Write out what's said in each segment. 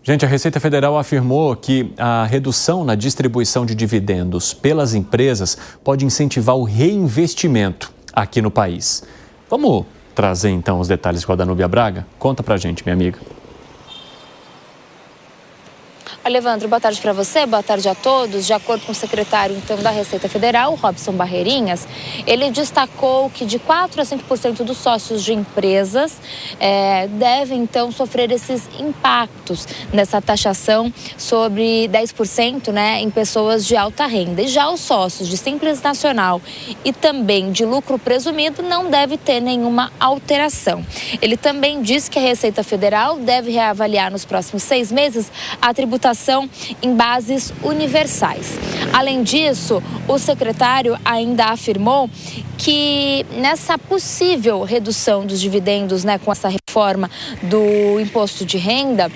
Gente, a Receita Federal afirmou que a redução na distribuição de dividendos pelas empresas pode incentivar o reinvestimento aqui no país. Vamos trazer então os detalhes com a Danúbia Braga? Conta pra gente, minha amiga. Olha, Evandro, boa tarde para você, boa tarde a todos. De acordo com o secretário, então, da Receita Federal, Robson Barreirinhas, ele destacou que de 4% a 5% dos sócios de empresas devem, então, sofrer esses impactos nessa taxação sobre 10%, né, em pessoas de alta renda. E já os sócios de Simples Nacional e também de lucro presumido não deve ter nenhuma alteração. Ele também disse que a Receita Federal deve reavaliar nos próximos 6 meses a tributação em bases universais. Além disso, o secretário ainda afirmou que nessa possível redução dos dividendos, né, com essa reforma do imposto de renda,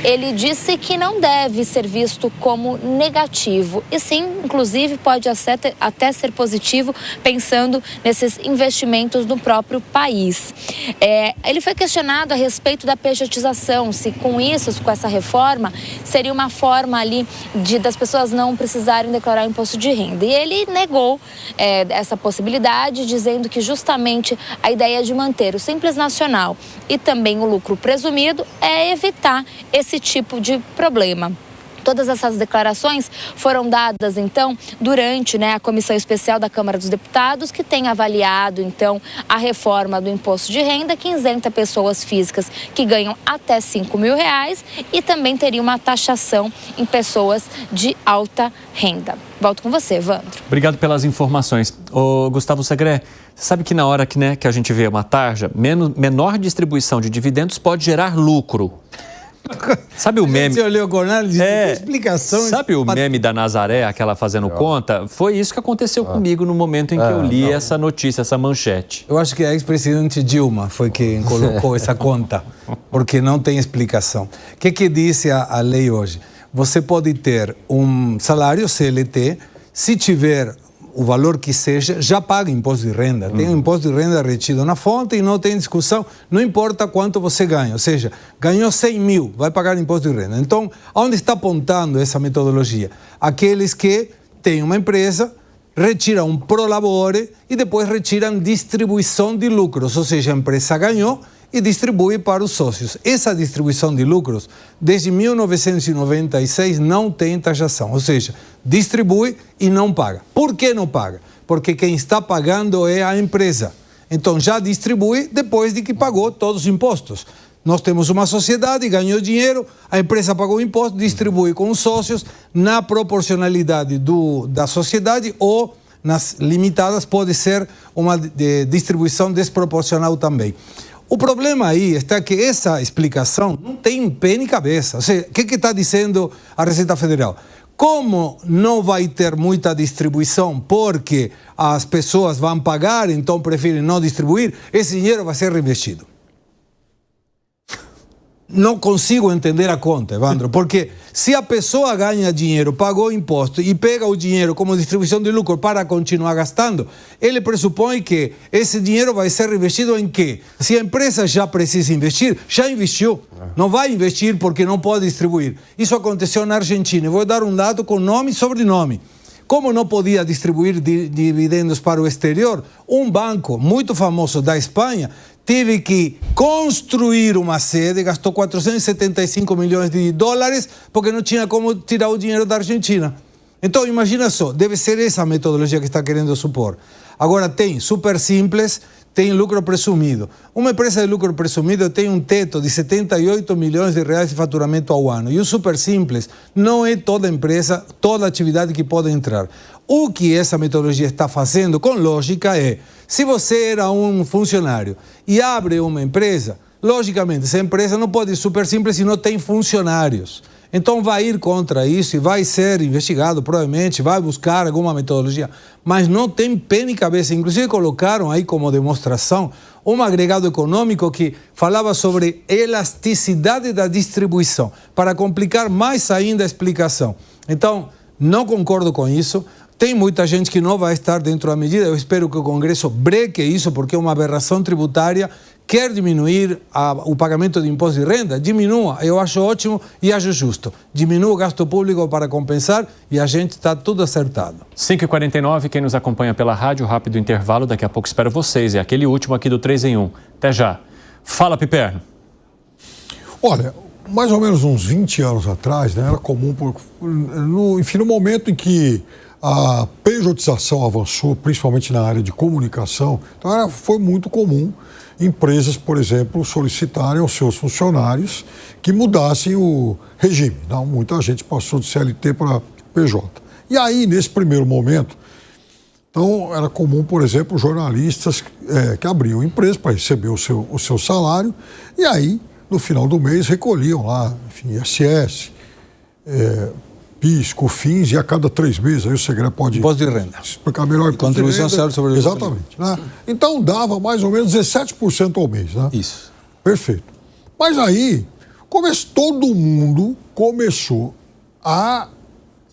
ele disse que não deve ser visto como negativo, e sim, inclusive, pode até ser positivo, pensando nesses investimentos no próprio país. Ele foi questionado a respeito da pejotização, se com isso, com essa reforma, seria uma forma ali das pessoas não precisarem declarar imposto de renda. E ele negou essa possibilidade, dizendo que justamente a ideia de manter o Simples Nacional e também o lucro presumido é evitar esse tipo de problema. Todas essas declarações foram dadas, então, durante a Comissão Especial da Câmara dos Deputados, que tem avaliado, então, a reforma do imposto de renda, que isenta pessoas físicas que ganham até R$5 mil e também teria uma taxação em pessoas de alta renda. Volto com você, Evandro. Obrigado pelas informações. Gustavo Segré, você sabe que na hora que a gente vê uma tarja, menor distribuição de dividendos pode gerar lucro. Sabe o meme? Você olhou com análise, explicação. Sabe o meme da Nazaré, aquela fazendo conta? Foi isso que aconteceu comigo no momento em que eu li essa notícia, essa manchete. Eu acho que a ex-presidente Dilma foi quem colocou essa conta, porque não tem explicação. O que disse a lei hoje? Você pode ter um salário CLT, se tiver o valor que seja, já paga imposto de renda. Tem um imposto de renda retido na fonte e não tem discussão, não importa quanto você ganha. Ou seja, ganhou 100 mil, vai pagar imposto de renda. Então, aonde está apontando essa metodologia? Aqueles que têm uma empresa, retiram um prolabore e depois retiram distribuição de lucros. Ou seja, a empresa ganhou e distribui para os sócios. Essa distribuição de lucros, desde 1996, não tem taxação. Ou seja, distribui e não paga. Por que não paga? Porque quem está pagando é a empresa. Então, já distribui depois de que pagou todos os impostos. Nós temos uma sociedade, ganhou dinheiro, a empresa pagou o imposto, distribui com os sócios na proporcionalidade da sociedade ou nas limitadas pode ser uma distribuição desproporcional também. O problema aí está que essa explicação não tem pé nem cabeça. Ou seja, o que está dizendo a Receita Federal? Como não vai ter muita distribuição porque as pessoas vão pagar, então preferem não distribuir, esse dinheiro vai ser reinvestido. Não consigo entender a conta, Evandro, porque se a pessoa ganha dinheiro, pagou imposto e pega o dinheiro como distribuição de lucro para continuar gastando, ele pressupõe que esse dinheiro vai ser reinvestido em quê? Se a empresa já precisa investir, já investiu. Não vai investir porque não pode distribuir. Isso aconteceu na Argentina. Eu vou dar um dado com nome e sobrenome. Como não podia distribuir dividendos para o exterior, um banco muito famoso da Espanha teve que construir uma sede, gastou 475 milhões de dólares, porque não tinha como tirar o dinheiro da Argentina. Então, imagina só, deve ser essa a metodologia que está querendo supor. Agora, tem super simples, tem lucro presumido. Uma empresa de lucro presumido tem um teto de 78 milhões de reais de faturamento ao ano. E o super simples não é toda empresa, toda atividade que pode entrar. O que essa metodologia está fazendo, com lógica, é, se você era um funcionário e abre uma empresa, logicamente, essa empresa não pode ir super simples se não tem funcionários. Então vai ir contra isso e vai ser investigado, provavelmente, vai buscar alguma metodologia, mas não tem pé nem cabeça. Inclusive colocaram aí como demonstração um agregado econômico que falava sobre elasticidade da distribuição, para complicar mais ainda a explicação. Então, não concordo com isso. Tem muita gente que não vai estar dentro da medida. Eu espero que o Congresso breque isso, porque é uma aberração tributária quer diminuir o pagamento de imposto de renda, diminua. Eu acho ótimo e acho justo. Diminua o gasto público para compensar e a gente está tudo acertado. 5h49, quem nos acompanha pela rádio, rápido intervalo, daqui a pouco espero vocês. É aquele último aqui do 3 em 1. Até já. Fala, Piperno. Olha, mais ou menos uns 20 anos atrás, né, era comum, no momento em que a pejotização avançou, principalmente na área de comunicação, então foi muito comum empresas, por exemplo, solicitarem aos seus funcionários que mudassem o regime. Então, muita gente passou de CLT para PJ. E aí, nesse primeiro momento, então, era comum, por exemplo, jornalistas que abriam empresa para receber o seu salário e aí, no final do mês, recolhiam lá, enfim, ISS, PIS, COFINS, e a cada 3 meses, aí o segredo pode imposto de renda. Explicar melhor. Contribuição sobre o exatamente. Né? Então dava mais ou menos 17% ao mês. Né? Isso. Perfeito. Mas aí, todo mundo começou a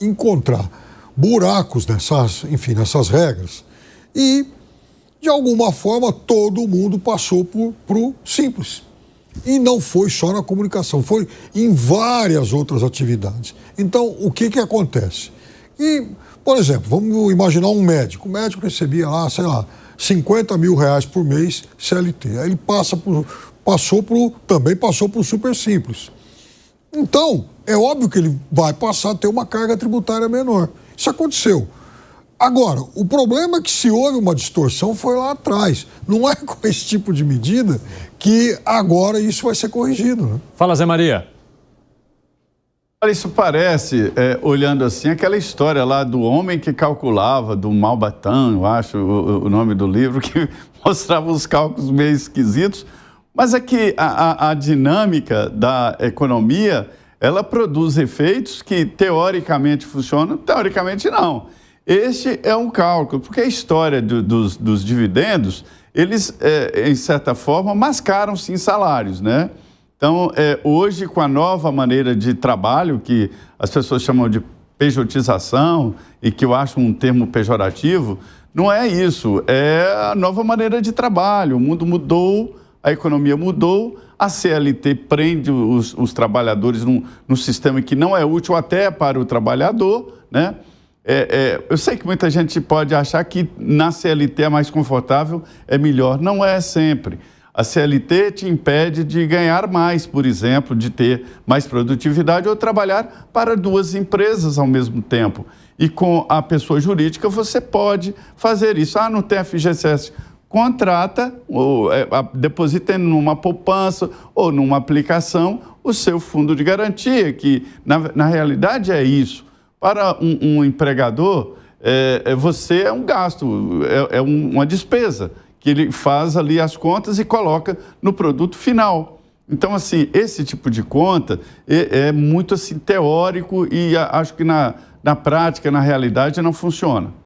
encontrar buracos nessas regras e, de alguma forma, todo mundo passou pro simples. E não foi só na comunicação, foi em várias outras atividades. Então, o que acontece? E, por exemplo, vamos imaginar um médico. O médico recebia lá, sei lá, 50 mil reais por mês CLT. Aí ele também passou para o super simples. Então, é óbvio que ele vai passar a ter uma carga tributária menor. Isso aconteceu. Agora, o problema é que se houve uma distorção foi lá atrás. Não é com esse tipo de medida que agora isso vai ser corrigido. Né? Fala, Zé Maria. Olha, isso parece, olhando assim, aquela história lá do homem que calculava, do Malbatã, eu acho o nome do livro, que mostrava os cálculos meio esquisitos. Mas é que a dinâmica da economia, ela produz efeitos que teoricamente funcionam, teoricamente não. Este é um cálculo, porque a história dos dividendos, eles, em certa forma, mascaram-se em salários, né? Então, hoje, com a nova maneira de trabalho, que as pessoas chamam de pejotização, e que eu acho um termo pejorativo, não é isso, é a nova maneira de trabalho. O mundo mudou, a economia mudou, a CLT prende os trabalhadores num sistema que não é útil até para o trabalhador, né? Eu sei que muita gente pode achar que na CLT é mais confortável, é melhor. Não é sempre. A CLT te impede de ganhar mais, por exemplo, de ter mais produtividade ou trabalhar para 2 empresas ao mesmo tempo. E com a pessoa jurídica você pode fazer isso. Não tem FGCS. Contrata, ou deposita numa poupança ou numa aplicação o seu fundo de garantia, que na realidade é isso. Para um empregador, você é um gasto, uma despesa, que ele faz ali as contas e coloca no produto final. Então, assim, esse tipo de conta é muito assim, teórico e acho que na prática, na realidade, não funciona.